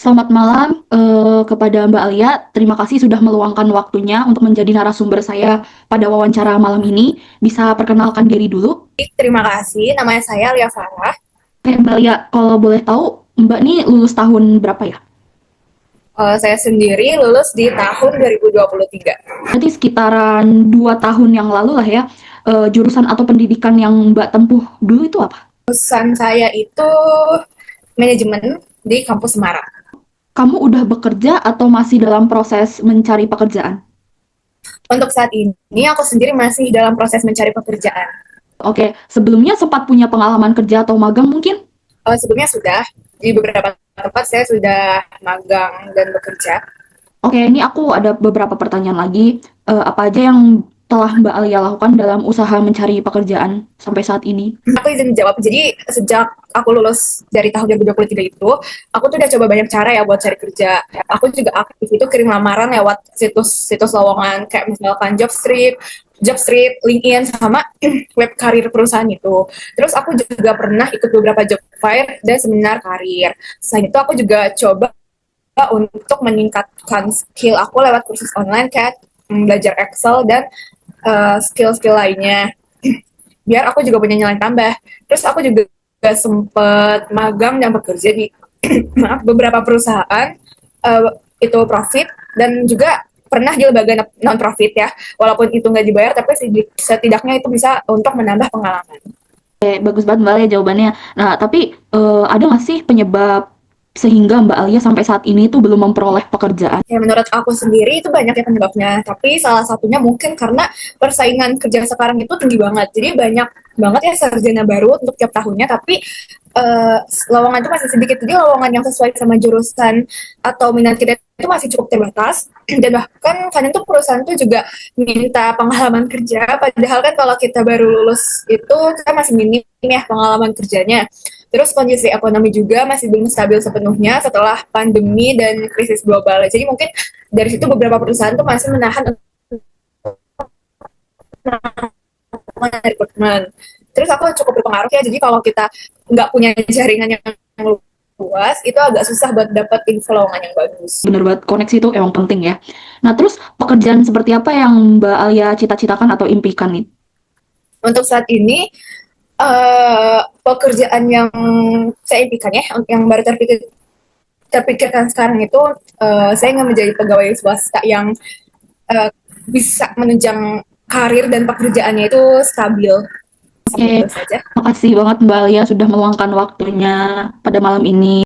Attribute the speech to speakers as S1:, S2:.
S1: Selamat malam kepada Mbak Alia. Terima kasih sudah meluangkan waktunya untuk menjadi narasumber saya pada wawancara malam ini. Bisa perkenalkan diri dulu?
S2: Terima kasih, namanya saya Lia Farah.
S1: Mbak Alia, kalau boleh tahu, Mbak ini lulus tahun berapa ya?
S2: Saya sendiri lulus di tahun 2023.
S1: Berarti sekitaran 2 tahun yang lalu lah ya. Jurusan atau pendidikan yang Mbak tempuh dulu itu apa?
S2: Jurusan saya itu manajemen di kampus Semarang.
S1: Kamu udah bekerja atau masih dalam proses mencari pekerjaan?
S2: Untuk saat ini, aku sendiri masih dalam proses mencari pekerjaan.
S1: Oke, sebelumnya sempat punya pengalaman kerja atau magang mungkin?
S2: Sebelumnya sudah di beberapa tempat saya sudah magang dan bekerja.
S1: Oke, ini aku ada beberapa pertanyaan lagi. Apa aja yang telah Mbak Alia lakukan dalam usaha mencari pekerjaan sampai saat ini?
S2: Aku izin jawab. Jadi sejak aku lulus dari tahun 2023 itu, aku tuh udah coba banyak cara ya buat cari kerja. Aku juga aktif itu kirim lamaran lewat situs-situs lowongan kayak misalkan Jobstreet, LinkedIn sama web karir perusahaan itu. Terus aku juga pernah ikut beberapa job fair dan seminar karir. Selain itu aku juga coba untuk meningkatkan skill aku lewat kursus online kayak belajar Excel dan skill-skill lainnya biar aku juga punya nilai tambah. Terus aku juga sempet magang dan bekerja di maaf beberapa perusahaan uh, itu profit dan juga pernah di lembaga non profit ya. Walaupun itu nggak dibayar tapi setidaknya itu bisa untuk menambah pengalaman.
S1: Bagus banget Mbak Alia jawabannya. Nah, tapi ada nggak sih penyebab sehingga Mbak Alia sampai saat ini tuh belum memperoleh pekerjaan?
S2: Ya menurut aku sendiri itu banyak ya penyebabnya, tapi salah satunya mungkin karena persaingan kerja sekarang itu tinggi banget. Jadi banyak banget ya sarjana baru untuk tiap tahunnya, tapi uh, lowongan itu masih sedikit. Jadi lowongan yang sesuai sama jurusan atau minat kita itu masih cukup terbatas. Dan bahkan kadang tuh perusahaan tuh juga minta pengalaman kerja, padahal kan kalau kita baru lulus itu kita masih minim ya pengalaman kerjanya. Terus kondisi ekonomi juga masih belum stabil sepenuhnya setelah pandemi dan krisis global. Jadi mungkin dari situ beberapa perusahaan tuh masih menahan rekrutmen. Terus aku cukup berpengaruh ya. Jadi kalau kita nggak punya jaringan yang luas, itu agak susah buat dapat info lowongan yang bagus.
S1: Bener banget, koneksi itu emang penting ya. Nah, terus pekerjaan seperti apa yang Mbak Alia cita-citakan atau impikan nih?
S2: Untuk saat ini, pekerjaan yang saya impikan ya, yang baru terpikirkan sekarang itu, saya ingin menjadi pegawai swasta yang uh, bisa menunjang karir dan pekerjaannya itu stabil.
S1: Oke,
S2: Segitu saja.
S1: makasih banget Mbak Alia sudah meluangkan waktunya pada malam ini.